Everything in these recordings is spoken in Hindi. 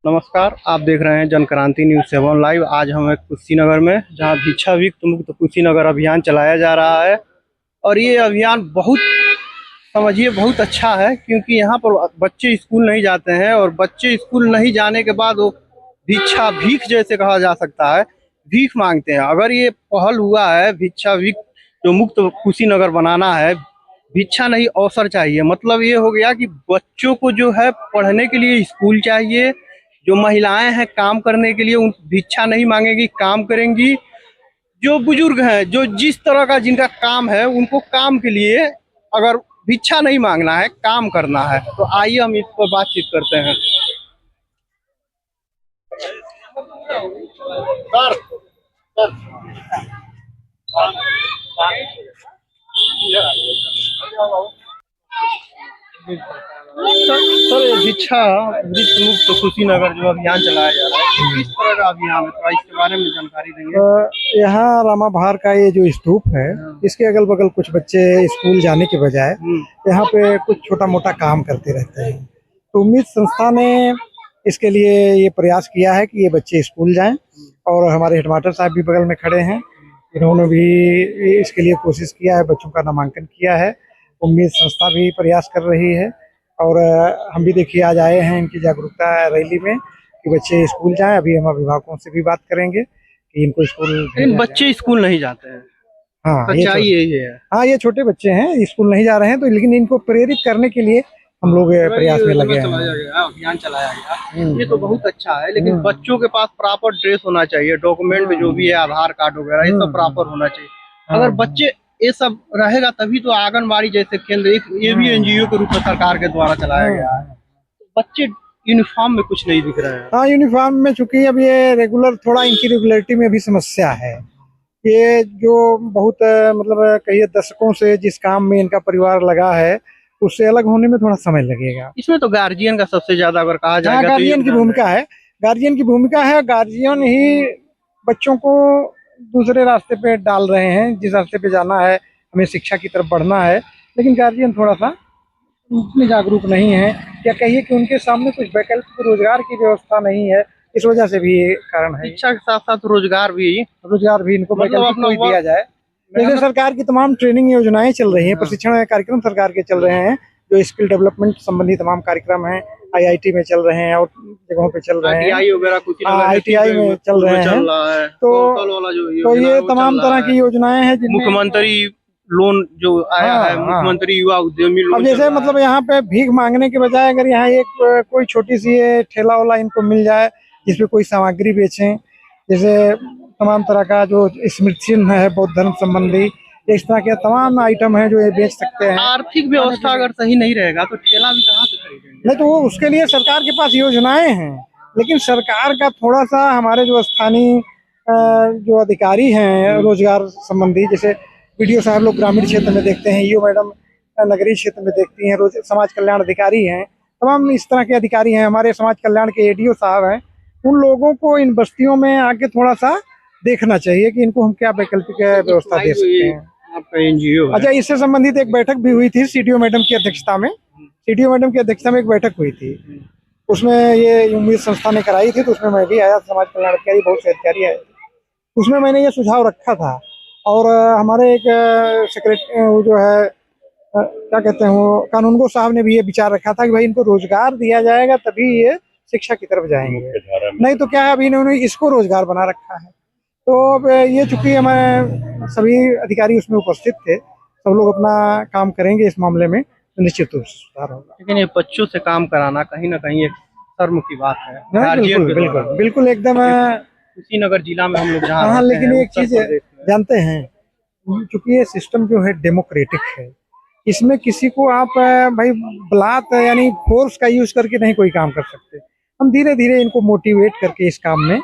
नमस्कार, आप देख रहे हैं जनक्रांति न्यूज़ 7 लाइव। आज हम हैं कुशीनगर में, जहां भिक्षाभिक्षु मुक्त कुशीनगर अभियान चलाया जा रहा है। और ये अभियान बहुत समझिए बहुत अच्छा है, क्योंकि यहाँ पर बच्चे स्कूल नहीं जाते हैं और बच्चे स्कूल नहीं जाने के बाद वो भीख जैसे कहा जा सकता है, भीख मांगते हैं। अगर ये पहल हुआ है भिक्षाभिक्षु जो मुक्त कुशीनगर बनाना है, भिक्षा नहीं अवसर चाहिए, मतलब ये हो गया कि बच्चों को जो है पढ़ने के लिए स्कूल चाहिए। जो महिलाएं हैं काम करने के लिए उन भिक्षा नहीं मांगेंगी, काम करेंगी। जो बुजुर्ग हैं, जो जिस तरह का जिनका काम है, उनको काम के लिए अगर भिक्षा नहीं मांगना है, काम करना है, तो आइए हम इस पर बातचीत करते हैं। सर, सर ये भिक्षा वृत्त मुक्त कुशीनगर जो अभियान चलाया जा रहा है, किस तरह का अभियान है, थोड़ा इसके बारे में जानकारी देंगे। यहाँ रामा भार का ये जो स्तूप है, इसके अगल बगल कुछ बच्चे स्कूल जाने के बजाय यहाँ पे कुछ छोटा मोटा काम करते रहते हैं। तो उम्मीद संस्था ने इसके लिए ये प्रयास किया है कि ये बच्चे स्कूल जाएं, और हमारे हेडमास्टर साहब भी बगल में खड़े हैं, इन्होंने भी इसके लिए कोशिश किया है, बच्चों का नामांकन किया है। उम्मीद संस्था भी प्रयास कर रही है, और हम भी देखिए आज आए हैं इनकी जागरूकता रैली में कि बच्चे स्कूल जाएं। अभी हम अभिभावकों से भी बात करेंगे कि इनको स्कूल, लेकिन बच्चे स्कूल नहीं जाते हैं। हाँ सच्चाई यही है। हाँ, ये छोटे बच्चे हैं, स्कूल नहीं जा रहे हैं, तो लेकिन इनको प्रेरित करने के लिए हम लोग प्रयास में लगे हैं, अभियान चलाया गया। ये तो बहुत अच्छा है, लेकिन बच्चों के पास प्रॉपर ड्रेस होना चाहिए, डॉक्यूमेंट में जो भी है आधार कार्ड वगैरह ये सब प्रॉपर होना चाहिए। अगर बच्चे ये सब रहेगा तभी तो आंगनबाड़ी जैसे केंद्र, ये भी एनजीओ के रूप में सरकार के द्वारा चलाया गया है। बच्चे यूनिफॉर्म में कुछ नहीं दिख रहे हैं। हाँ, यूनिफॉर्म में चूंकि अब ये रेगुलर, थोड़ा इनकी रेगुलरिटी में भी समस्या है। ये जो बहुत मतलब कहिए दशकों से जिस काम में इनका परिवार लगा है, उससे अलग होने में थोड़ा समय लगेगा। इसमें तो गार्जियन का सबसे ज्यादा अगर कहा जाएगा, गार्जियन की भूमिका है, गार्जियन की भूमिका है। गार्जियन ही बच्चों को दूसरे रास्ते पे डाल रहे हैं, जिस रास्ते पे जाना है, हमें शिक्षा की तरफ बढ़ना है, लेकिन गार्जियन थोड़ा सा उतने जागरूक नहीं है, या कहिए कि उनके सामने कुछ वैकल्पिक रोजगार की व्यवस्था नहीं है। इस वजह से भी ये कारण है। शिक्षा के साथ साथ रोजगार भी इनको वैकल्पिक कोई दिया जाए। जैसे सरकार की तमाम ट्रेनिंग योजनाएं चल रही हैं, प्रशिक्षण कार्यक्रम सरकार के चल रहे हैं, जो स्किल डेवलपमेंट संबंधी तमाम कार्यक्रम हैं, आईआईटी में चल रहे हैं और जगहों पे चल रहे हैं, ITI में चल रहे हैं। तो ये तमाम तरह की योजनाएं हैं, मुख्यमंत्री लोन जो आया है, मुख्यमंत्री युवा उद्यमी लोन। अब जैसे मतलब यहाँ पे भीख मांगने के बजाय अगर यहाँ एक कोई छोटी सी ठेला वाला इनको मिल जाए, जिसपे कोई सामग्री बेचें, जैसे तमाम तरह का जो स्मृति चिन्ह है बौद्ध धर्म संबंधी, इस तरह के तमाम आइटम है जो ये बेच सकते हैं। आर्थिक व्यवस्था अगर सही नहीं रहेगा तो ठेला भी कहाँ से खरीदेंगे। नहीं तो वो उसके लिए सरकार के पास योजनाएं हैं, लेकिन सरकार का थोड़ा सा, हमारे जो स्थानीय जो अधिकारी हैं रोजगार संबंधी, जैसे BDO साहब लोग ग्रामीण क्षेत्र में देखते हैं, EO मैडम नगरीय क्षेत्र में देखती हैं, रोज समाज कल्याण अधिकारी हैं, तमाम इस तरह के अधिकारी हैं, हमारे समाज कल्याण के ADO साहब हैं। उन लोगों को इन बस्तियों में आके थोड़ा सा देखना चाहिए कि इनको हम क्या वैकल्पिक व्यवस्था दे सकते हैं। आपका NGO है। अच्छा, इससे संबंधित एक बैठक भी हुई थी CDO मैडम की अध्यक्षता में। CDO मैडम की अध्यक्षता में एक बैठक हुई थी, उसमें ये उम्मीद संस्था ने कराई थी, तो उसमें मैं भी आया, समाज कल्याण अधिकारी, बहुत से अधिकारी आए थे। उसमें मैंने ये सुझाव रखा था, और हमारे एक सेक्रेटरी जो है क्या कहते हैं वो कानूनगो साहब ने भी ये विचार रखा था कि भाई इनको रोजगार दिया जाएगा तभी ये शिक्षा की तरफ जाएंगे, नहीं तो क्या है, अभी इन्होंने इसको रोजगार बना रखा है। तो अब ये चूंकि हमें सभी अधिकारी उसमें उपस्थित थे, सब लोग अपना काम करेंगे इस मामले में, तो निश्चित रूप से सुधार होगा। लेकिन ये बच्चों से काम कराना कहीं ना कहीं एक शर्म की बात है। बिल्कुल एकदम कुशीनगर जिला में हम लोग जहाँ, हाँ, लेकिन एक चीज जानते हैं, चूंकि ये सिस्टम जो है डेमोक्रेटिक है, इसमें किसी को आप भाई बलात् यानी फोर्स का यूज करके नहीं कोई काम कर सकते। हम धीरे धीरे इनको मोटिवेट करके इस काम में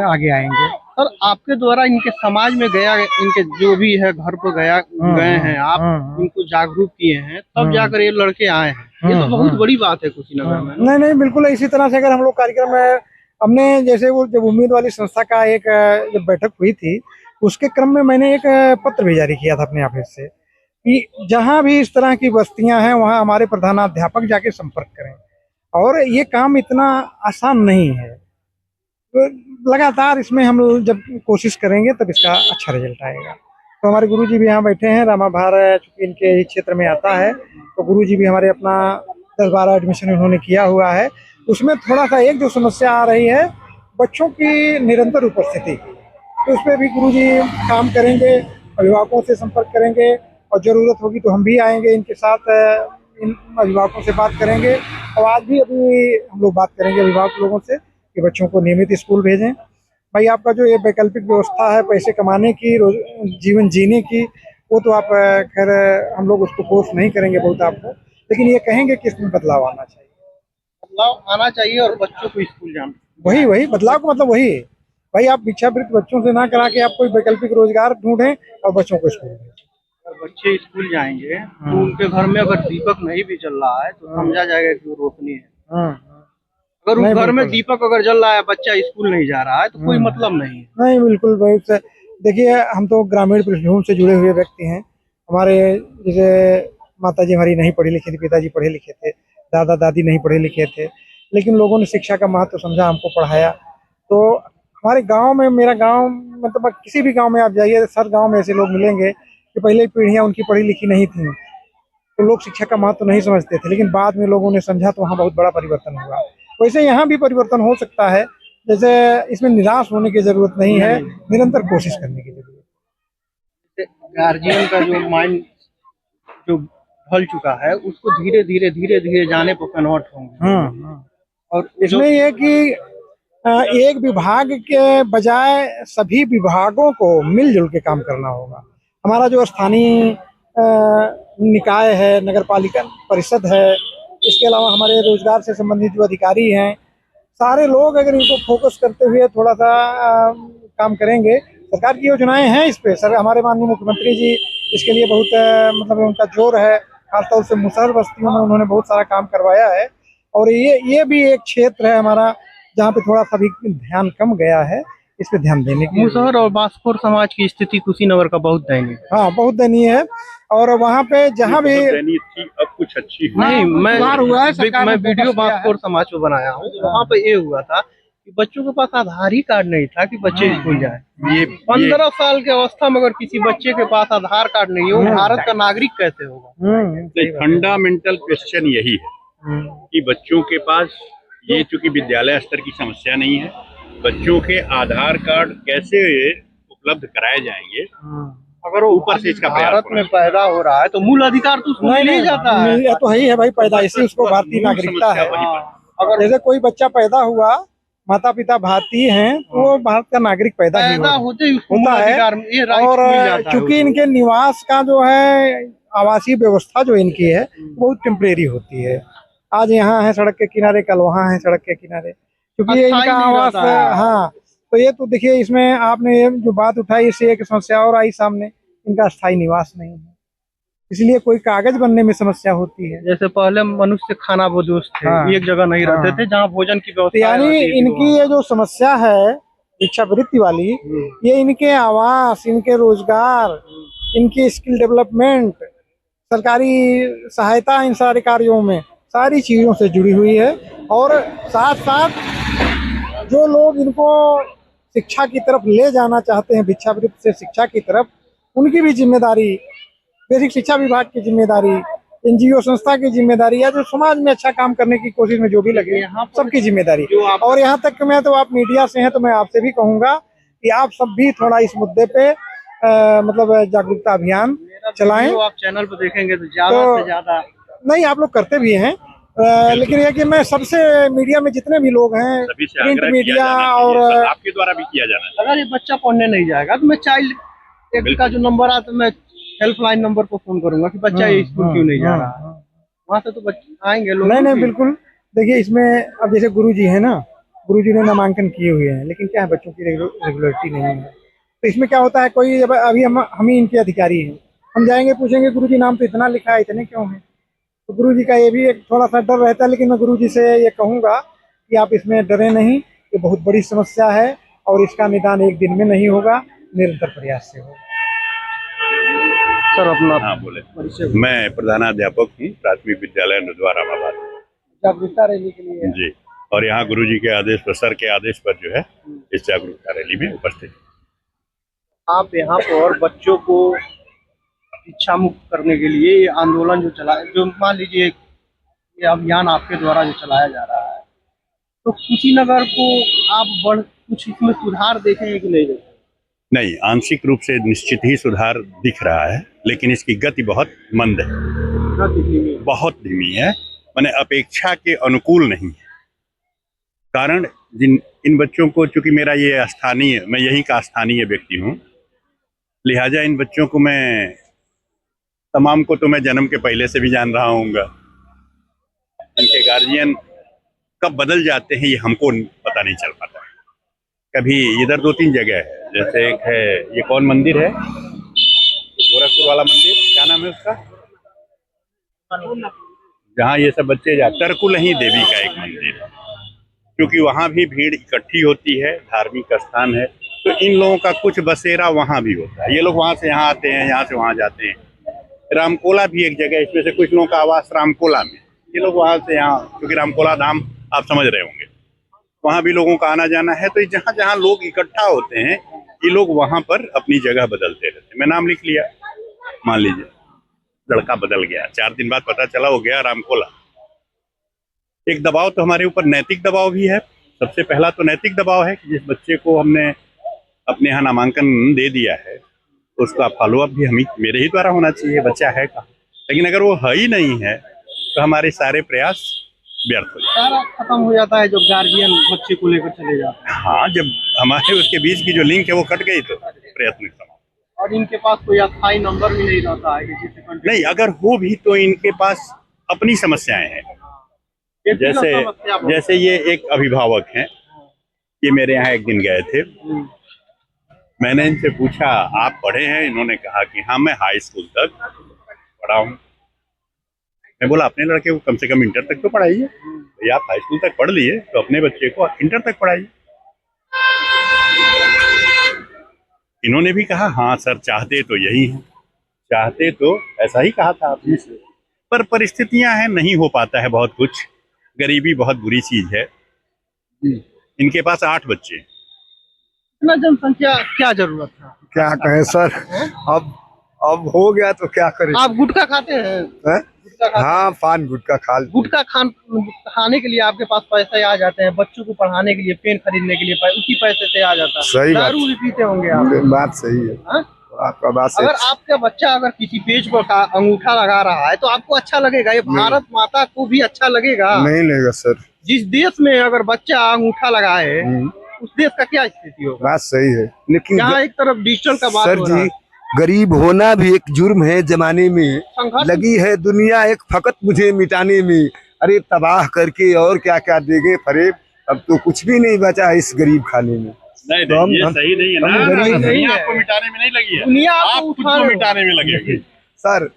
आगे आएंगे। सर, आपके द्वारा इनके समाज में गया, इनके जो भी है घर पर गए हैं आप, इनको जागरूक किए हैं, तब जाकर ये लड़के आए हैं। ये तो बहुत बड़ी बात है कुशीनगर में। नहीं, बिल्कुल इसी तरह से अगर हम लोग कार्यक्रम में हमने, जैसे वो जब उम्मीद वाली संस्था का एक जब बैठक हुई थी, उसके क्रम में मैंने एक पत्र भी जारी किया था अपने ऑफिस से कि जहां भी इस तरह की बस्तियां हैं वहां हमारे प्रधानाध्यापक जाके संपर्क करें, और ये काम इतना आसान नहीं है। तो लगातार इसमें हम जब कोशिश करेंगे तब इसका अच्छा रिजल्ट आएगा। तो हमारे गुरुजी भी यहाँ बैठे हैं, रामाभार चूंकि इनके ही क्षेत्र में आता है, तो गुरुजी भी हमारे अपना 10-12 एडमिशन उन्होंने किया हुआ है। उसमें थोड़ा सा एक जो समस्या आ रही है बच्चों की निरंतर उपस्थिति, तो उस पर भी गुरुजी काम करेंगे, अभिभावकों से संपर्क करेंगे और ज़रूरत होगी तो हम भी आएंगे इनके साथ, इन अभिभावकों से बात करेंगे। और आज भी अभी हम लोग बात करेंगे अभिभावक लोगों से कि बच्चों को नियमित स्कूल भेजें। भाई आपका जो ये वैकल्पिक व्यवस्था है पैसे कमाने की, रोज जीवन जीने की, वो तो आप खैर हम लोग उसको फोर्स नहीं करेंगे बहुत आपको, लेकिन ये कहेंगे कि इसमें बदलाव आना चाहिए। बदलाव आना चाहिए और बच्चों को स्कूल जाना। वही वही बदलाव का मतलब वही है भाई, आप भिक्षावृत्ति बच्चों से ना करा के आप कोई वैकल्पिक रोजगार ढूंढें और बच्चों को स्कूल भेजें। अगर बच्चे स्कूल जाएंगे तो उनके घर में अगर दीपक नहीं भी जल रहा है तो समझा जाएगा कि वो रोशनी है। अगर उस घर में दीपक अगर जल रहा है, बच्चा स्कूल नहीं जा रहा है तो कोई मतलब नहीं है। नहीं बिल्कुल भाई, देखिए हम तो ग्रामीण पृष्ठभूमि से जुड़े हुए व्यक्ति हैं। हमारे जैसे माता जी हमारी नहीं पढ़ी लिखी थी, पिताजी पढ़े लिखे थे, दादा दादी नहीं पढ़े लिखे थे, लेकिन लोगों ने शिक्षा का महत्व समझा, हमको पढ़ाया। तो हमारे गांव में, मेरा गांव मतलब किसी भी गांव में आप जाइए, हर गांव में ऐसे लोग मिलेंगे कि पहले पीढ़ियां उनकी पढ़ी लिखी नहीं थी, तो लोग शिक्षा का महत्व नहीं समझते थे, लेकिन बाद में लोगों ने समझा तो वहाँ बहुत बड़ा परिवर्तन हुआ। वैसे यहाँ भी परिवर्तन हो सकता है, जैसे इसमें निराश होने की जरूरत नहीं है, निरंतर कोशिश करने की जरूरत है। गार्जियन का जो माइंड जो ढल चुका है उसको धीरे धीरे धीरे धीरे जाने पर कन्वर्ट होंगे। और इसमें यह कि एक विभाग के बजाय सभी विभागों को मिलजुल के काम करना होगा। हमारा जो स्थानीय निकाय है, नगर पालिका परिषद है, इसके अलावा हमारे रोजगार से संबंधित जो अधिकारी हैं, सारे लोग अगर इनको फोकस करते हुए थोड़ा सा काम करेंगे। सरकार की योजनाएं हैं इस पे, सर हमारे माननीय मुख्यमंत्री जी इसके लिए बहुत मतलब उनका जोर है, खासतौर से मुसहर बस्तियों में उन्होंने बहुत सारा काम करवाया है। और ये भी एक क्षेत्र है हमारा जहाँ पे थोड़ा सा भी ध्यान कम गया है, इस पे ध्यान देने की। मुसहर और बास्कोर समाज की स्थिति कुशीनगर का बहुत दयनीय है। हाँ बहुत दयनीय है, और वहाँ पे जहाँ भी दयनीय थी अब कुछ अच्छी हुई। नहीं, मैं वीडियो फोकस किया बास्कोर समाज पे बनाया हूँ। वहाँ पे ये हुआ था कि बच्चों के पास आधार ही कार्ड नहीं था कि बच्चे स्कूल जाए। ये 15 साल के अवस्था में अगर किसी बच्चे के पास आधार कार्ड नहीं है, वो भारत का नागरिक कैसे होगा? फंडामेंटल क्वेश्चन यही है कि बच्चों के पास, ये चूंकि विद्यालय स्तर की समस्या नहीं है, बच्चों के आधार कार्ड कैसे उपलब्ध कराए जाएंगे, अगर ऊपर से इसका भारत में पैदा हो रहा है तो मूल अधिकार तो उसको नहीं जाता है। ये तो है भाई, पैदाइशी उसको भारतीय नागरिकता है। अगर जैसे कोई बच्चा पैदा हुआ, माता पिता भारतीय हैं, तो वो भारत का नागरिक पैदा ही होते ही उसको होता मूल है। अधिकार ये राइट मिल और जाता है। चूंकि इनके निवास का जो है आवासीय व्यवस्था जो इनकी है बहुत टेम्परेरी होती है। आज यहाँ है सड़क के किनारे, कल वहाँ है सड़क के किनारे, क्योंकि ये इनका आवास। हाँ, तो ये तो देखिए इसमें आपने ये जो बात उठाई, इससे एक समस्या और आई सामने, इनका स्थायी निवास नहीं है, इसलिए कोई कागज बनने में समस्या होती है। जैसे पहले मनुष्य खाना बदोश थे, एक जगह नहीं रहते थे जहाँ भोजन की व्यवस्था। यानी इनकी ये जो समस्या है भिक्षावृत्ति वाली, ये इनके आवास, इनके रोजगार, इनकी स्किल डेवलपमेंट, सरकारी सहायता, इन सारे कार्यों में सारी चीजों से जुड़ी हुई है। और साथ साथ जो लोग इनको शिक्षा की तरफ ले जाना चाहते हैं, भिक्षावृत्ति से शिक्षा की तरफ, उनकी भी जिम्मेदारी, बेसिक शिक्षा विभाग की जिम्मेदारी, एनजीओ संस्था की जिम्मेदारी, या जो समाज में अच्छा काम करने की कोशिश में जो भी लगे, सबकी जिम्मेदारी। और यहाँ तक कि मैं तो, आप मीडिया से हैं तो मैं आपसे भी कहूँगा कि आप सब भी थोड़ा इस मुद्दे पे मतलब जागरूकता अभियान चलाएं। आप चैनल पर देखेंगे तो ज्यादा से ज्यादा, नहीं आप लोग करते भी हैं, लेकिन यह कि मैं सबसे, मीडिया में जितने भी लोग हैं, प्रिंट मीडिया और आपके द्वारा भी किया जाना है। अगर ये बच्चा पढ़ने नहीं जाएगा तो मैं चाइल्ड एक्ट का जो नंबर आता है, मैं हेल्पलाइन नंबर पर फोन करूंगा कि बच्चा ये स्कूल क्यों नहीं जा रहा है। वहाँ से तो बच्चे आएंगे लोग। नहीं बिल्कुल। देखिए इसमें अब जैसे गुरुजी है ना, गुरुजी ने नामांकन किए हुए हैं, लेकिन क्या है बच्चों की रेगुलरिटी नहीं है। तो इसमें क्या होता है, कोई अभी हम ही इनके अधिकारी हैं, हम जाएंगे पूछेंगे गुरुजी नाम तो इतना लिखा है, इतने क्यों है? तो गुरुजी का ये भी एक थोड़ा सा डर रहता है। लेकिन मैं गुरुजी से ये कहूँगा कि आप इसमें डरे नहीं, ये बहुत बड़ी समस्या है और इसका निदान एक दिन में नहीं होगा, निरंतर प्रयास से होगा। सर अपना हाँ बोले। मैं प्रधानाध्यापक हूँ प्राथमिक विद्यालय नदवा रामाबाद। जागरूकता रैली के लिए। जी, और यहाँ गुरुजी के आदेश पर, सर के आदेश पर जो है इस जागरूकता रैली में उपस्थित। आप यहाँ पर बच्चों को शिक्षा मुक्त करने के लिए ये आंदोलन जो चलाए, जो मान लीजिए ये अभियान आपके द्वारा जो चलाया जा रहा है, तो कुशीनगर को आप कुछ इसमें सुधार देखेंगे कि नहीं देखेंगे? नहीं, आंशिक रूप से निश्चित ही सुधार दिख रहा है, लेकिन इसकी गति बहुत मंद है, बहुत धीमी है, माने अपेक्षा के अनुकूल नहीं है। कारण इन बच्चों को, चूंकि मेरा ये स्थानीय, मैं यहीं का स्थानीय व्यक्ति हूँ, लिहाजा इन बच्चों को मैं तमाम को तो मैं जन्म के पहले से भी जान रहा हूँगा। इनके गार्जियन कब बदल जाते हैं ये हमको पता नहीं चल पाता। कभी इधर 2-3 जगह है, जैसे एक है, ये कौन मंदिर है, गोरखपुर वाला मंदिर, क्या नाम है उसका, जहाँ ये सब बच्चे जाते, तरकुलही देवी का एक मंदिर है, क्योंकि वहाँ भी भीड़ इकट्ठी होती है, धार्मिक स्थान है, तो इन लोगों का कुछ बसेरा वहाँ भी होता है। ये लोग वहाँ से यहाँ आते हैं, यहाँ से वहाँ जाते हैं। रामकोला भी एक जगह, इसमें से कुछ लोगों का आवास रामकोला में, ये लोग वहाँ से यहाँ, क्योंकि रामकोला धाम आप समझ रहे होंगे, वहाँ भी लोगों का आना जाना है। तो जहाँ जहाँ लोग इकट्ठा होते हैं, ये लोग वहाँ पर अपनी जगह बदलते रहते हैं। मैं नाम लिख लिया, मान लीजिए लड़का बदल गया, 4 दिन बाद पता चला हो गया रामकोला। एक दबाव तो हमारे ऊपर नैतिक दबाव भी है। सबसे पहला तो नैतिक दबाव है कि जिस बच्चे को हमने अपने यहाँ नामांकन दे दिया है, उसका फॉलोअप भी मेरे ही द्वारा होना चाहिए, बच्चा है कहाँ। लेकिन अगर वो है ही नहीं है तो हमारे सारे प्रयास व्यर्थ हो जाते हैं। सारा खत्म हो जाता है जब गार्जियन बच्चे को लेकर चले जाते हैं। हाँ, जब हमारे उसके बीच की जो लिंक है वो कट गई तो प्रयत्न समाप्त। और इनके पास कोई अस्थायी नंबर भी नहीं रहता है किसी से नहीं, अगर हो भी तो इनके पास अपनी समस्याएं हैं। जैसे ये एक अभिभावक हैं, ये मेरे यहाँ एक दिन गए थे, मैंने इनसे पूछा आप पढ़े हैं? इन्होंने कहा कि हाँ मैं हाई स्कूल तक पढ़ा हूँ। मैं बोला अपने लड़के को कम से कम इंटर तक तो पढ़ाइए, भाई आप हाई स्कूल तक पढ़ लिए तो अपने बच्चे को इंटर तक पढ़ाइए। इन्होंने भी कहा हाँ सर, चाहते तो यही है, चाहते तो ऐसा ही कहा था आपने, पर परिस्थितियां हैं, नहीं हो पाता है बहुत कुछ। गरीबी बहुत बुरी चीज है। इनके पास 8 बच्चे, इतना जनसंख्या क्या जरूरत था? क्या कहें सर, अब हो गया तो क्या करें। आप गुटखा खाते हैं? गुटखा खाते हाँ, पान गुटखा गुटखा खाने के लिए आपके पास पैसे आ जाते हैं, बच्चों को पढ़ाने के लिए, पेन खरीदने के लिए उसी पैसे से आ जाता है। सही दारू भी पीते होंगे आप? बात सही है। हा? आपका बात सही। अगर आपका बच्चा अगर किसी पेज पर अंगूठा लगा रहा है तो आपको अच्छा लगेगा? ये भारत माता को भी अच्छा लगेगा? नहीं लगेगा सर। जिस देश में अगर बच्चा अंगूठा लगाए उस देश का क्या स्थिति होगा? बात सही है, लेकिन यहाँ एक तरफ डिजिटल का बात हो रहा है। गरीब होना भी एक जुर्म है जमाने में, लगी है दुनिया एक फकत मुझे मिटाने में। अरे तबाह करके और क्या क्या देंगे फरेब, अब तो कुछ भी नहीं बचा इस गरीब खाने में। नहीं, तो ये सही नहीं है ना, नहीं आपको मिटाने में नहीं लगी है, दुनिया आप खुद को मिटाने में लगेगी। सर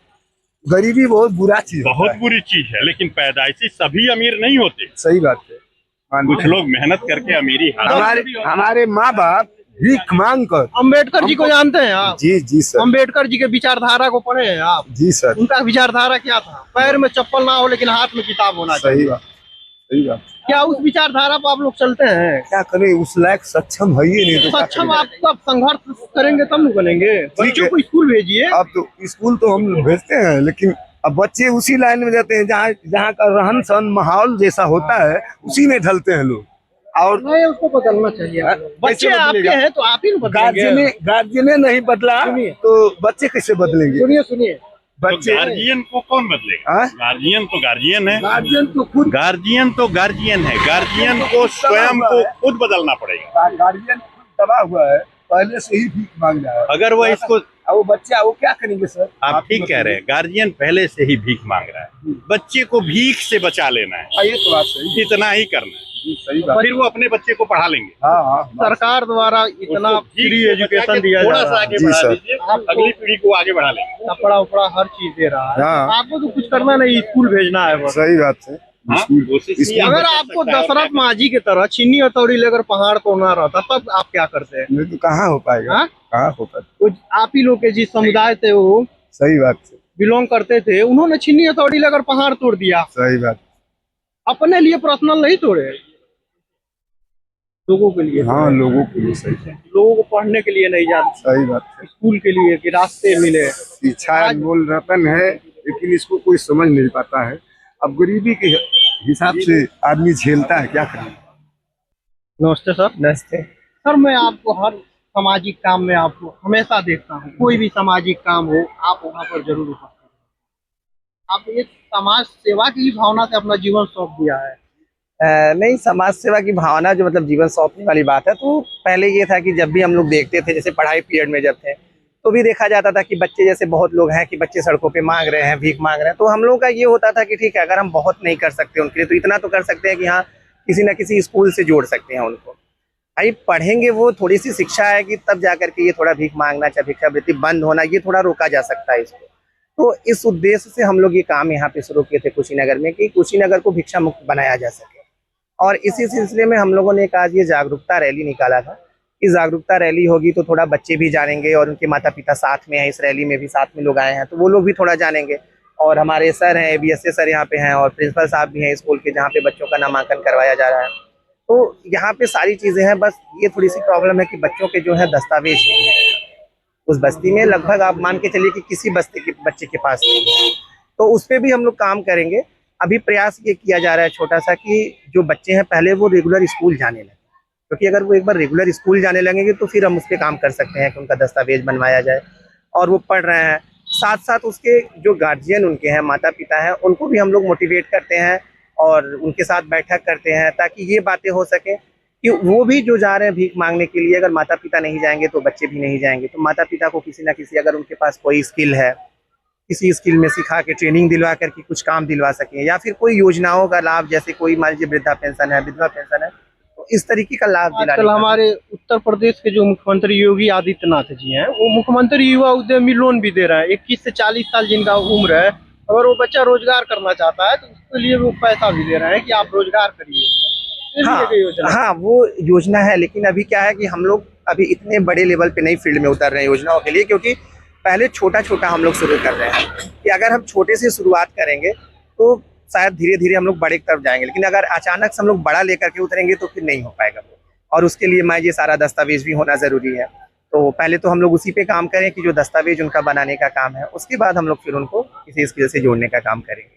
गरीबी बहुत बुरा चीज, बहुत बुरी चीज है, लेकिन पैदाइशी सभी अमीर नहीं होते। सही बात है। कुछ लोग मेहनत करके अमीरी हमारे माँ बाप भीख मांग कर। अम्बेडकर जी को जानते हैं आप? जी सर। अम्बेडकर जी के विचारधारा को पढ़े हैं आप? जी सर। उनका विचारधारा क्या था? पैर में चप्पल ना हो लेकिन हाथ में किताब होना चाहिए। सही बात, सही बात। क्या उस विचारधारा पर आप लोग चलते हैं? क्या करें, उस लायक सक्षम है ही नहीं तो सक्षम आप कब संघर्ष करेंगे तब न बनेंगे। बच्चों को स्कूल भेजिए। अब तो स्कूल तो हम भेजते हैं, लेकिन अब बच्चे उसी लाइन में जाते हैं जहाँ का रहन सहन माहौल जैसा होता है उसी में ढलते हैं लोग। और नहीं, उसको बदलना चाहिए। बच्चे आपके हैं तो आप ही बदलेंगे। गार्जियन नहीं बदला तो बच्चे कैसे बदलेंगे? सुनिए बच्चे, गार्जियन को कौन बदलेगा? गार्जियन तो गार्जियन है, गार्जियन तो खुद, गार्जियन तो गार्जियन है, गार्जियन को स्वयं को खुद बदलना पड़ेगा। गार्जियन दबा हुआ है, पहले से ही भीख मांग रहा है। अगर वो इसको, वो बच्चा वो क्या करेंगे सर? आप ठीक कह रहे हैं, गार्जियन पहले से ही भीख मांग रहा है, बच्चे को भीख से बचा लेना है, ये तो बात सही, इतना ही करना है। सही बात। फिर वो अपने बच्चे को पढ़ा लेंगे। हाँ, सरकार द्वारा इतना फ्री एजुकेशन दिया जा रहा है, आगे बढ़ा दीजिए, अगली पीढ़ी को आगे बढ़ा लेंगे। कपड़ा उपड़ा हर चीज दे रहा है। आपको तो कुछ करना नहीं, स्कूल भेजना है बस। सही बात है। अगर आपको दशरथ मांझी की तरह छीनी हथौड़ी लेकर पहाड़ तोड़ना रहता तब आप क्या करते हैं? नहीं तो कहाँ हो पाएगा, कहाँ हो पाएगा। आप ही लोग के जिस समुदाय थे वो, सही बात है, बिलोंग करते थे, उन्होंने छीनी हथौड़ी लेकर पहाड़ तोड़ दिया। सही बात। अपने लिए पर्सनल नहीं तोड़े, लोगों के लिए हाँ, लोगों के लिए सही है। लोगों को पढ़ने के लिए नहीं जाते, सही बात है। स्कूल के लिए कि रास्ते मिले। शिक्षा अनमोल रतन है, लेकिन इसको कोई समझ नहीं पाता है। अब गरीबी के हिसाब से आदमी झेलता है, क्या करें। नमस्ते सर। नमस्ते। सर मैं आपको हर सामाजिक काम में आपको हमेशा देखता हूँ, कोई भी सामाजिक काम हो आप वहाँ पर जरूर उपस्थित हैं। आप एक समाज सेवा की भावना से अपना जीवन सौंप दिया है। नहीं, समाज सेवा की भावना जो मतलब जीवन सौंपने वाली बात है, तो पहले ये था कि जब भी हम लोग देखते थे, जैसे पढ़ाई पीरियड में जब थे, तो भी देखा जाता था कि बच्चे, जैसे बहुत लोग हैं कि बच्चे सड़कों पे मांग रहे हैं, भीख मांग रहे हैं, तो हम लोग का ये होता था कि ठीक है, अगर हम बहुत नहीं कर सकते उनके लिए, तो इतना तो कर सकते हैं कि हाँ, किसी न किसी स्कूल से जोड़ सकते हैं उनको। भाई पढ़ेंगे, वो थोड़ी सी शिक्षा है कि तब जा करके ये थोड़ा भीख मांगना, चाहे भिक्षावृत्ति बंद होना, ये थोड़ा रोका जा सकता है इसको। तो इस उद्देश्य से हम लोग ये काम यहाँ पे शुरू किए थे कुशीनगर में, कि कुशीनगर को भिक्षा मुक्त बनाया जा सके। और इसी सिलसिले में हम लोगों ने एक आज ये जागरूकता रैली निकाला था। इस जागरूकता रैली होगी तो थोड़ा बच्चे भी जानेंगे, और उनके माता पिता साथ में हैं, इस रैली में भी साथ में लोग आए हैं, तो वो लोग भी थोड़ा जानेंगे। और हमारे सर हैं, ABSA सर यहाँ पे हैं, और प्रिंसिपल साहब भी हैं स्कूल के, जहाँ पे बच्चों का नामांकन करवाया जा रहा है। तो यहाँ पे सारी चीज़ें हैं, बस ये थोड़ी सी प्रॉब्लम है कि बच्चों के जो है दस्तावेज नहीं है। उस बस्ती में लगभग आप मान के चलिए कि किसी बस्ती के बच्चे के पास नहीं है, तो उस पर भी हम लोग काम करेंगे। अभी प्रयास ये किया जा रहा है छोटा सा, कि जो बच्चे हैं पहले वो रेगुलर स्कूल जाने लगे, क्योंकि अगर वो एक बार रेगुलर स्कूल जाने लगेंगे तो फिर हम उस पर काम कर सकते हैं कि उनका दस्तावेज बनवाया जाए, और वो पढ़ रहे हैं। साथ साथ उसके जो गार्जियन उनके हैं, माता पिता हैं, उनको भी हम लोग मोटिवेट करते हैं और उनके साथ बैठक करते हैं, ताकि ये बातें हो सके कि वो भी जो जा रहे हैं भीख मांगने के लिए, अगर माता पिता नहीं जाएंगे तो बच्चे भी नहीं जाएंगे। तो माता पिता को किसी ना किसी, अगर उनके पास कोई स्किल है, किसी स्किल में सिखा के ट्रेनिंग दिलवा करके कुछ काम दिलवा सकें, या फिर कोई योजनाओं का लाभ, जैसे कोई मान लीजिए वृद्धा पेंशन है, विधवा पेंशन है, तो इस तरीके का लाभ दिलाने आजकल का। हमारे उत्तर प्रदेश के जो मुख्यमंत्री योगी आदित्यनाथ जी हैं, वो मुख्यमंत्री युवा उद्यमी लोन भी दे रहे हैं। 21 से 40 साल जिनका उम्र है, अगर वो बच्चा रोजगार करना चाहता है तो उसके लिए वो पैसा भी दे रहे हैं कि आप रोजगार करिए। हाँ, हाँ, वो योजना है, लेकिन अभी क्या है कि हम लोग अभी इतने बड़े लेवल पे नई फील्ड में उतर रहे हैं योजनाओं के लिए, क्योंकि पहले छोटा छोटा हम लोग शुरू कर रहे हैं कि अगर हम छोटे से शुरुआत करेंगे तो शायद धीरे धीरे हम लोग बड़े की तरफ जाएंगे, लेकिन अगर अचानक से हम लोग बड़ा लेकर के उतरेंगे तो फिर नहीं हो पाएगा वो, और उसके लिए मैं ये सारा दस्तावेज भी होना ज़रूरी है। तो पहले तो हम लोग उसी पे काम करें कि जो दस्तावेज उनका बनाने का काम है, उसके बाद हम लोग फिर उनको किसी स्किल से जोड़ने का काम करेंगे।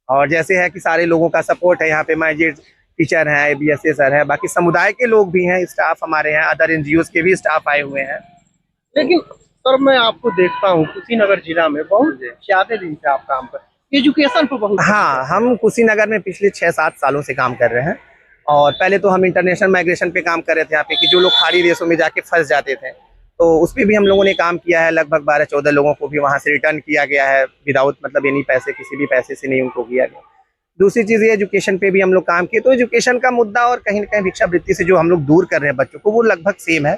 और जैसे है कि सारे लोगों का सपोर्ट है यहाँ पे, मैं ये टीचर हैं, ABSA सर है, बाकी समुदाय के लोग भी हैं, स्टाफ हमारे हैं, अदर NGOs के भी स्टाफ आए हुए हैं। लेकिन सर मैं आपको देखता हूँ कुशीनगर जिला में बहुत ज्यादा दिन से आप काम कर, एजुकेशन पर बहुत। हाँ, हम कुशीनगर में पिछले 6-7 सालों से काम कर रहे हैं, और पहले तो हम इंटरनेशनल माइग्रेशन पे काम कर रहे थे यहाँ पे, कि जो लोग खाड़ी देशों में जाके फंस जाते थे, तो उस पर भी हम लोगों ने काम किया है। लगभग 12-14 लोगों को भी वहाँ से रिटर्न किया गया है, विदाउट मतलब एनी पैसे, किसी भी पैसे से नहीं उनको किया गया। दूसरी चीज़ ये, एजुकेशन पे भी हम लोग काम किए, तो एजुकेशन का मुद्दा और कहीं ना कहीं भिक्षावृत्ति से जो हम लोग दूर कर रहे हैं बच्चों को, वो लगभग सेम है,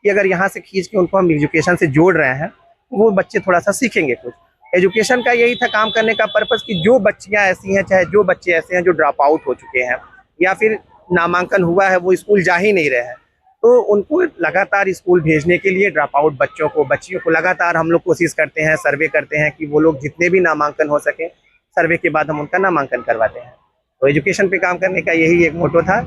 कि अगर यहाँ से खींच के उनको हम एजुकेशन से जोड़ रहे हैं, वो बच्चे थोड़ा सा सीखेंगे कुछ। एजुकेशन का यही था काम करने का पर्पस, कि जो बच्चियाँ ऐसी हैं, चाहे जो बच्चे ऐसे हैं जो ड्रॉप आउट हो चुके हैं, या फिर नामांकन हुआ है वो स्कूल जा ही नहीं रहे हैं, तो उनको लगातार स्कूल भेजने के लिए ड्रॉप आउट बच्चियों को लगातार हम लोग कोशिश करते हैं, सर्वे करते हैं कि वो लोग जितने भी नामांकन हो सके, सर्वे के बाद हम उनका नामांकन करवाते हैं। तो एजुकेशन पे काम करने का यही एक मोटो था।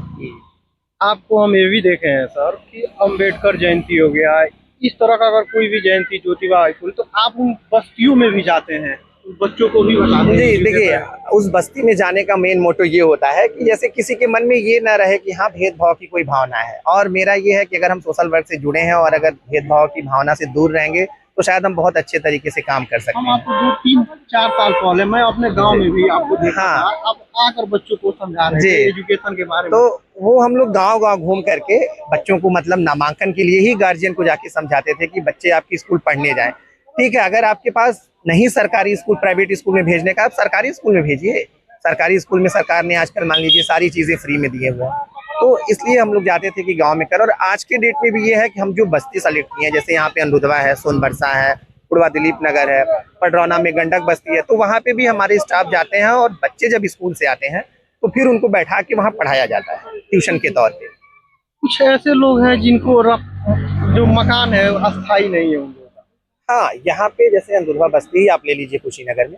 आपको हम ये भी देखे हैं सर कि अम्बेडकर जयंती हो गया, इस तरह का अगर कोई भी जयंती, ज्योतिबा फुले, तो आप उन बस्तियों में भी जाते हैं, उस बच्चों को भी बताते हैं। जी देखिए, उस बस्ती में जाने का मेन मोटो ये होता है कि जैसे किसी के मन में ये ना रहे कि हाँ भेदभाव की कोई भावना है, और मेरा ये है कि अगर हम सोशल वर्क से जुड़े हैं और अगर भेदभाव की भावना से दूर रहेंगे तो शायद हम बहुत अच्छे तरीके से काम कर सकते हम हैं। आपको 2-3-4 साल पहले मैं अपने गांव में भी आपको देखा हाँ। था, आप आकर बच्चों को समझा रहे थे एजुकेशन के बारे में। तो वो हम लोग गांव-गांव घूम करके बच्चों को मतलब नामांकन के लिए ही गार्जियन को जाके समझाते थे कि बच्चे आपकी स्कूल पढ़ने जाएं। ठीक है, अगर आपके पास नहीं सरकारी स्कूल, प्राइवेट स्कूल में भेजने का, आप सरकारी स्कूल में भेजिए। सरकारी स्कूल में सरकार ने आजकल मान लीजिए सारी चीजें फ्री में दिए हुए हैं, तो इसलिए हम लोग जाते थे कि गाँव में कर। और आज के डेट में भी ये है कि हम जो बस्ती सेलेक्ट किए हैं, जैसे यहाँ पे अनुरुधवा है, सोनबरसा है, कुड़वा दिलीप नगर है, पडरौना में गंडक बस्ती है, तो वहाँ पे भी हमारे स्टाफ जाते हैं, और बच्चे जब स्कूल से आते हैं तो फिर उनको बैठा के वहाँ पढ़ाया जाता है ट्यूशन के तौर पे। कुछ ऐसे लोग हैं जिनको जो मकान है अस्थायी नहीं है उनको। हाँ, यहाँ पे जैसे अंदुरवा बस्ती ही आप ले लीजिए कुशीनगर में,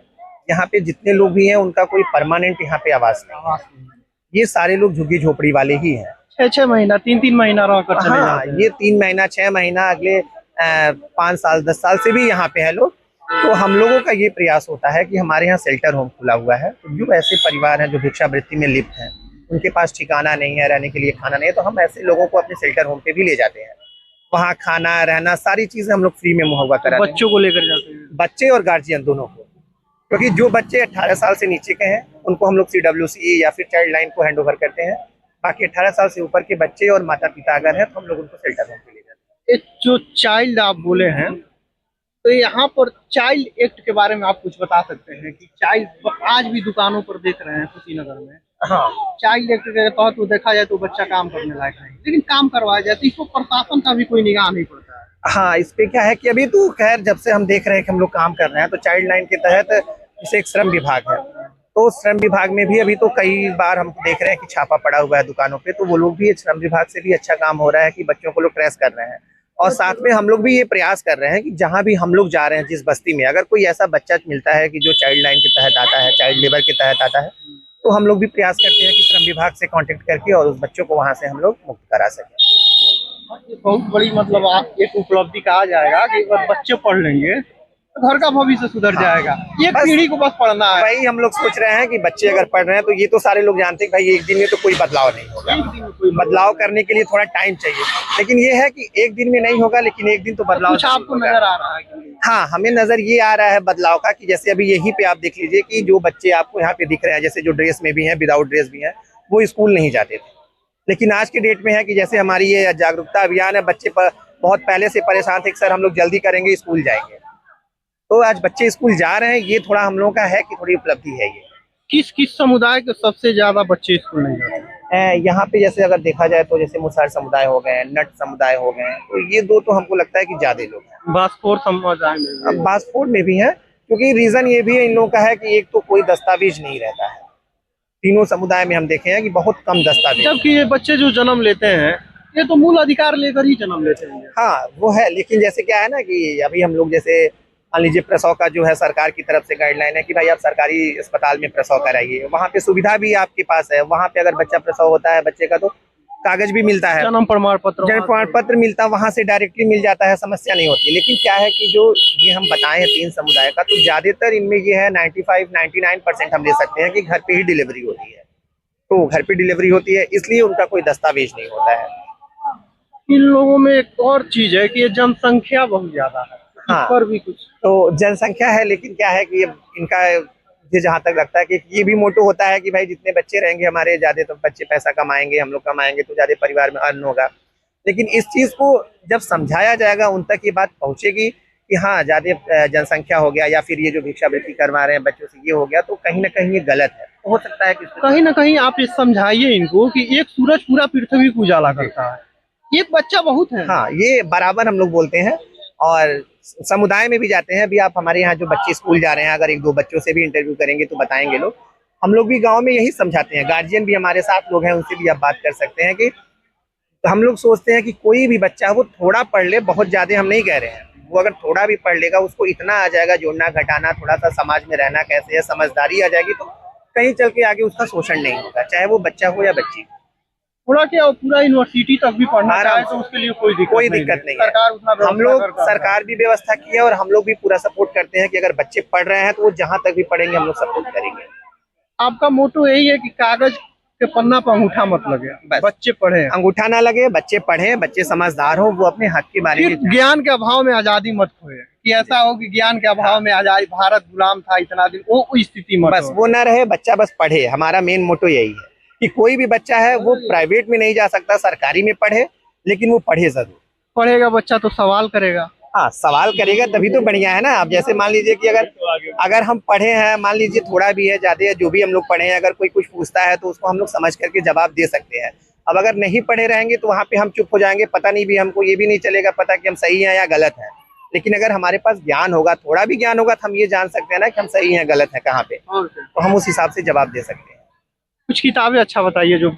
यहाँ पे जितने लोग भी हैं उनका कोई परमानेंट यहाँ पे आवास नहीं है। ये सारे लोग झुग्गी झोपड़ी वाले ही हैं। 6-6 महीना 3-3 महीना रहकर चले हाँ, जाते हैं। ये 3 महीना 6 महीना अगले 5 साल 10 साल से भी यहाँ पे है लोग। तो हम लोगों का ये प्रयास होता है कि हमारे यहाँ शेल्टर होम खुला हुआ है, तो जो ऐसे परिवार हैं जो भिक्षावृत्ति में लिप्त हैं, उनके पास ठिकाना नहीं है, रहने के लिए खाना नहीं है, तो हम ऐसे लोगों को अपने शेल्टर होम पे भी ले जाते हैं। वहाँ खाना रहना सारी चीजें हम लोग फ्री में मुहैया कराते हैं, बच्चों को लेकर जाते हैं। बच्चे और गार्जियन दोनों को। क्योंकि जो बच्चे 18 साल से नीचे के हैं उनको हम लोग CWC या फिर चाइल्ड लाइन को हैंड ओवर करते हैं। बाकी 18 साल से ऊपर के बच्चे और माता पिता अगर हैं तो हम लोग उनको शेल्टर होम पे ले जाते हैं। एक जो चाइल्ड आप बोले हैं, तो यहाँ पर चाइल्ड एक्ट के बारे में आप कुछ बता सकते हैं कि चाइल्ड आज भी दुकानों पर देख रहे हैं कुशीनगर में। हाँ, चाइल्ड एक्ट के तहत तो देखा जाए तो बच्चा काम करने लायक है, लेकिन काम करवाया जाए तो इसको प्रशासन का भी कोई निगाह नहीं पड़ता है। हाँ, इस पे क्या है कि अभी तो खैर जब से हम देख रहे हैं कि हम लोग काम कर रहे हैं तो चाइल्ड लाइन के तहत जैसे एक श्रम विभाग है, तो श्रम विभाग में भी अभी तो कई बार हम देख रहे हैं कि छापा पड़ा हुआ है दुकानों पे, तो वो लोग भी श्रम विभाग से भी अच्छा काम हो रहा है कि बच्चों को लोग ट्रेस कर रहे हैं। और साथ में हम लोग भी ये प्रयास कर रहे हैं कि जहाँ भी हम लोग जा रहे हैं जिस बस्ती में अगर कोई ऐसा बच्चा मिलता है कि जो चाइल्ड लाइन के तहत आता है, चाइल्ड लेबर के तहत आता है, तो हम लोग भी प्रयास करते हैं कि श्रम विभाग से कांटेक्ट करके और उस बच्चों को वहाँ से हम लोग मुक्त करा सकें। ये बहुत बड़ी मतलब आप एक उपलब्धि कहा जाएगा कि अगर बच्चे पढ़ लेंगे तो घर का भविष्य सुधर जाएगा। एक बस पीढ़ी को बस पढ़ना है। वही हम लोग सोच रहे हैं कि बच्चे अगर पढ़ रहे हैं तो ये तो सारे लोग जानते हैं कि भाई एक दिन में तो कोई बदलाव नहीं होगा, एक दिन में कोई बदलाव करने के लिए थोड़ा टाइम चाहिए, लेकिन ये है कि एक दिन में नहीं होगा, लेकिन एक दिन तो बदलाव कुछ आपको होगा। नजर आ रहा है कि हाँ, हमें नजर ये आ रहा है बदलाव का कि जैसे अभी यहीं पे आप देख लीजिए कि जो बच्चे आपको यहाँ पे दिख रहे हैं, जैसे जो ड्रेस में भी हैं, विदाउट ड्रेस भी हैं, वो स्कूल नहीं जाते थे। लेकिन आज के डेट में है कि जैसे हमारी ये जागरूकता अभियान है, बच्चे बहुत पहले से परेशान थे कि सर हम लोग जल्दी करेंगे, स्कूल जाएंगे, तो आज बच्चे स्कूल जा रहे हैं। ये थोड़ा हम लोगों का है कि थोड़ी उपलब्धि है ये। किस किस समुदाय के सबसे ज्यादा बच्चे स्कूल नहीं जाते हैं? यहाँ पे जैसे अगर देखा जाए तो जैसे मुसहर समुदाय हो गए, नट समुदाय हो गए, तो ये दो तो हमको लगता है कि ज्यादा लोग हैं। बास्कोर समुदाय में अब बास्फोर्ड में भी है, क्योंकि रीजन ये भी है इन लोगों का है कि एक तो कोई दस्तावेज नहीं रहता है। तीनों समुदाय में हम देखे हैं कि बहुत कम दस्तावेज। जबकि ये बच्चे जो जन्म लेते हैं ये तो मूल अधिकार लेकर ही जन्म लेते हैं। हाँ, वो है, लेकिन जैसे क्या है ना कि अभी हम लोग जैसे मान लीजिए प्रसव का जो है सरकार की तरफ से गाइडलाइन है कि भाई आप सरकारी अस्पताल में प्रसव कराइए, वहाँ पे सुविधा भी आपके पास है। वहाँ पे अगर बच्चा प्रसव होता है बच्चे का तो कागज भी मिलता है, जन्म प्रमाण पत्र मिलता, वहाँ से डायरेक्टली मिल जाता है, समस्या नहीं होती। लेकिन क्या है कि जो ये हम बताए हैं 3 समुदाय का, तो ज्यादातर इनमें ये है 95-99% हम ले सकते हैं कि घर पे ही डिलीवरी होती है। तो घर पे डिलीवरी होती है, इसलिए उनका कोई दस्तावेज नहीं होता है। इन लोगों में एक और चीज है कि ये जनसंख्या बहुत ज्यादा है। हाँ, इस पर भी कुछ तो जनसंख्या है, लेकिन क्या है कि इनका मुझे जहाँ तक लगता है कि ये भी मोटो होता है कि भाई जितने बच्चे रहेंगे हमारे ज्यादा तो बच्चे पैसा कमाएंगे, हम लोग कमाएंगे तो ज्यादा परिवार में अर्न होगा। लेकिन इस चीज को जब समझाया जाएगा, उन तक ये बात पहुंचेगी कि हाँ ज्यादा जनसंख्या हो गया या फिर ये जो भिक्षावृत्ति करवा रहे हैं बच्चों से ये हो गया, तो कहीं ना कहीं ये गलत है। तो हो सकता है कि कहीं ना कहीं आप ये समझाइए इनको कि एक सूरज पूरा पृथ्वी को उजाला करता है, एक बच्चा बहुत है। हाँ, ये बराबर हम लोग बोलते हैं और समुदाय में भी जाते हैं। अभी आप हमारे यहाँ जो बच्चे स्कूल जा रहे हैं, अगर 1-2 बच्चों से भी इंटरव्यू करेंगे तो बताएंगे लोग। हम लोग भी गांव में यही समझाते हैं, गार्जियन भी हमारे साथ लोग हैं, उनसे भी आप बात कर सकते हैं कि हम लोग सोचते हैं कि कोई भी बच्चा वो थोड़ा पढ़ ले, बहुत ज्यादा हम नहीं कह रहे हैं, वो अगर थोड़ा भी पढ़ लेगा उसको इतना आ जाएगा जोड़ना घटाना, थोड़ा सा समाज में रहना कैसे है, समझदारी आ जाएगी, तो कहीं चल के आगे उसका शोषण नहीं होगा, चाहे वो बच्चा हो या बच्ची। थोड़ा क्या पूरा यूनिवर्सिटी तक भी पढ़ना चाहे तो उसके लिए कोई दिक्कत नहीं है। सरकार उतना हम लोग सरकार भी व्यवस्था की है और हम लोग भी पूरा सपोर्ट करते हैं कि अगर बच्चे पढ़ रहे हैं तो वो जहाँ तक भी पढ़ेंगे हम लोग सपोर्ट करेंगे। आपका मोटो यही है कि कागज के पन्ना पर अंगूठा मत लगे, बच्चे पढ़े, अंगूठा ना लगे, बच्चे पढ़े, बच्चे समझदार हो, वो अपने हक के बारे में। ज्ञान के अभाव में आजादी मत खोए कि ऐसा हो कि ज्ञान के अभाव में आजादी, भारत गुलाम था इतना दिन, वो स्थिति मत बस वो ना रहे, बच्चा बस पढ़े। हमारा मेन मोटो यही है कि कोई भी बच्चा है वो प्राइवेट में नहीं जा सकता, सरकारी में पढ़े, लेकिन वो पढ़े जरूर। पढ़ेगा बच्चा तो सवाल करेगा। हाँ, सवाल करेगा तभी तो बढ़िया है ना। अब जैसे मान लीजिए कि अगर हम पढ़े हैं, मान लीजिए थोड़ा भी है ज्यादा है, जो भी हम लोग पढ़े हैं, अगर कोई कुछ पूछता है तो उसको हम लोग समझ करके जवाब दे सकते हैं। अब अगर नहीं पढ़े रहेंगे तो वहाँ पे हम चुप हो जाएंगे, पता नहीं भी, हमको ये भी नहीं चलेगा पता कि हम सही हैं या गलत हैं। लेकिन अगर हमारे पास ज्ञान होगा, थोड़ा भी ज्ञान होगा, तो हम ये जान सकते हैं ना कि हम सही हैं गलत है कहाँ पे, तो हम उस हिसाब से जवाब दे सकते हैं। कुछ किताबें अच्छा बताइए जो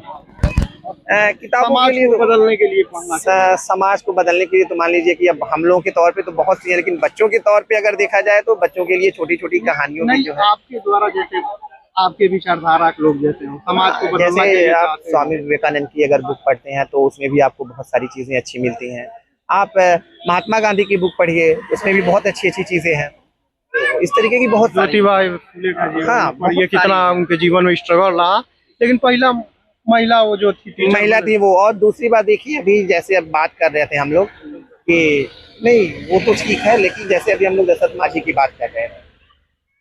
किताबों समाज के लिए को बदलने के लिए पढ़ना चाहिए। समाज को बदलने के लिए तो मान लीजिए कि अब हम लोगों के तौर पे तो बहुत सी है, लेकिन बच्चों के तौर पे अगर देखा जाए तो बच्चों के लिए छोटी छोटी कहानियों में नहीं, जो है, आपके द्वारा जैसे आपके विचारधारा के लोग जैसे हो, समाज को बदलना के जैसे लिए आप चाहते स्वामी हैं। विवेकानंद की अगर बुक पढ़ते हैं तो उसमें भी आपको बहुत सारी चीजें अच्छी मिलती हैं। आप महात्मा गांधी की बुक पढ़िए, उसमें भी बहुत अच्छी अच्छी चीजें हैं। तो इस तरीके की बहुत सारी, ज्योतिबा फुले का जीवन हाँ, पढ़िए, बहुत कितना सारी। उनके जीवन में स्ट्रगल रहा। लेकिन पहला महिला वो जो थी टीचर महिला थी वो। और दूसरी बात देखिए, अभी जैसे अब बात कर रहे थे हम लोग कि नहीं वो तो ठीक है, लेकिन जैसे अभी हम लोग दशरथ मांझी की बात कर रहे हैं,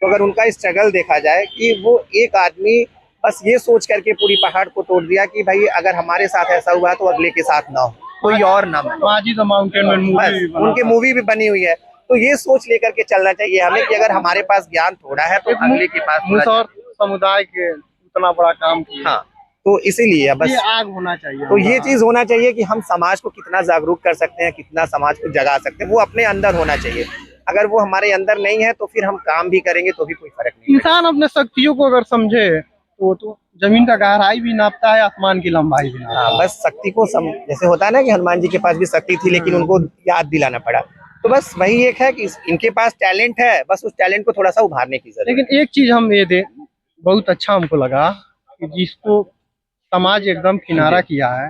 तो अगर उनका स्ट्रगल देखा जाए कि वो एक आदमी बस ये सोच करके पूरी पहाड़ को तोड़ दिया कि भाई अगर हमारे साथ ऐसा हुआ तो अगले के साथ ना हो, कोई और ना हो। माजी द माउंटेन में मूवी बस भी बना उनके था। मूवी भी बनी हुई है। तो ये सोच लेकर के चलना चाहिए हमें कि अगर हमारे पास ज्ञान थोड़ा है तो एक अगले के पास थोड़ा मुसहर समुदाय के उतना बड़ा काम किया। हाँ, तो इसीलिए बस ये आग होना चाहिए। तो ये चीज होना चाहिए कि हम समाज को कितना जागरूक कर सकते हैं, कितना समाज को जगा सकते हैं, वो अपने अंदर होना चाहिए। अगर वो हमारे अंदर नहीं है तो फिर हम काम भी करेंगे तो भी कोई फर्क नहीं पड़ेगा। इंसान अपने शक्तियों को अगर समझे तो जमीन का गहराई भी नापता है, आसमान की लंबाई भी नापता हाँ, बस शक्ति को जैसे होता है ना कि हनुमान जी के पास भी शक्ति थी लेकिन उनको याद दिलाना पड़ा। तो बस वही एक है कि इनके पास टैलेंट है, बस उस टैलेंट को थोड़ा सा उभारने की है। जरूरत लेकिन एक चीज हम ये दे बहुत अच्छा हमको लगा कि जिसको समाज एकदम किनारा किया है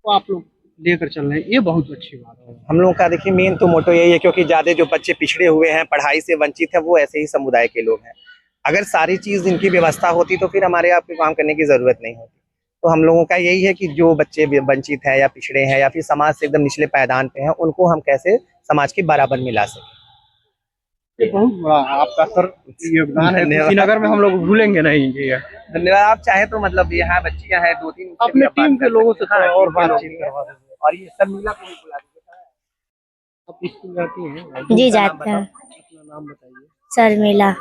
वो आप लोग लेकर चल रहे हैं, ये बहुत अच्छी बात है। है। हम लोगों का देखिए मेन तो मोटो यही है, क्योंकि ज्यादा जो बच्चे पिछड़े हुए हैं, पढ़ाई से वंचित है, वो ऐसे ही समुदाय के लोग हैं। अगर सारी चीज इनकी व्यवस्था होती तो फिर हमारे आपको काम करने की जरूरत नहीं होती। तो हम लोगों का यही है कि जो बच्चे वंचित हैं या पिछड़े हैं या फिर समाज से एकदम निचले पायदान पे हैं, उनको हम कैसे समाज के बराबर मिला सकें। ये बहुत बड़ा आपका सर योगदान है। धन्यवाद। कुशीनगर में हम लोग भूलेंगे नहीं ये। धन्यवाद। आप चाहे तो मतलब यहाँ बच्चियां हैं 2-3, उनसे अपने भी आप बात टीम कर के लोगों से सकते हैं। थोड़ा हाँ, और टीम के लोग बातचीत भी करवा हैं। दीजिए। और ये शर्मिला को भी बुला दीजिए। आप स्कूल जाती हैं? जी उनका नाम जाते बताओ। हैं। अपना नाम बताइए। शर्मिला,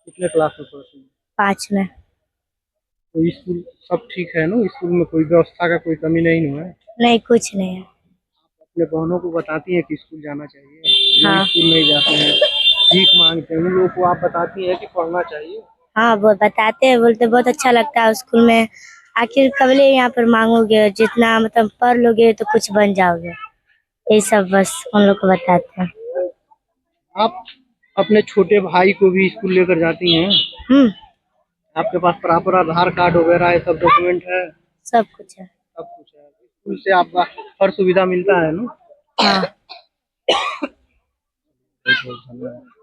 कितने क्लास में पढ़ती हैं? 5 में। तो स्कूल सब ठीक है ना? स्कूल में कोई व्यवस्था का कोई कमी नहीं हुआ है? नहीं, कुछ नहीं है। अपने बहनों को बताती हैं कि स्कूल जाना चाहिए, जो हाँ। स्कूल नहीं जाते हैं भीख मांगते हैं उन लोगों को आप बताती हैं कि पढ़ना चाहिए? हाँ, वो बताते हैं, बोलते बहुत अच्छा लगता है स्कूल में। आखिर कबले यहाँ पर मांगोगे, जितना मतलब पढ़ लोगे तो कुछ बन जाओगे। ये सब बस उन लोग को बताते हैं। आप अपने छोटे भाई को भी स्कूल लेकर जाती हैं? हम्म, आपके पास प्रॉपर आधार कार्ड वगैरह ये सब डॉक्यूमेंट है? सब कुछ है। सब कुछ है? स्कूल से आपका हर सुविधा मिलता है ना? हाँ। बहुत बहुत धन्यवाद।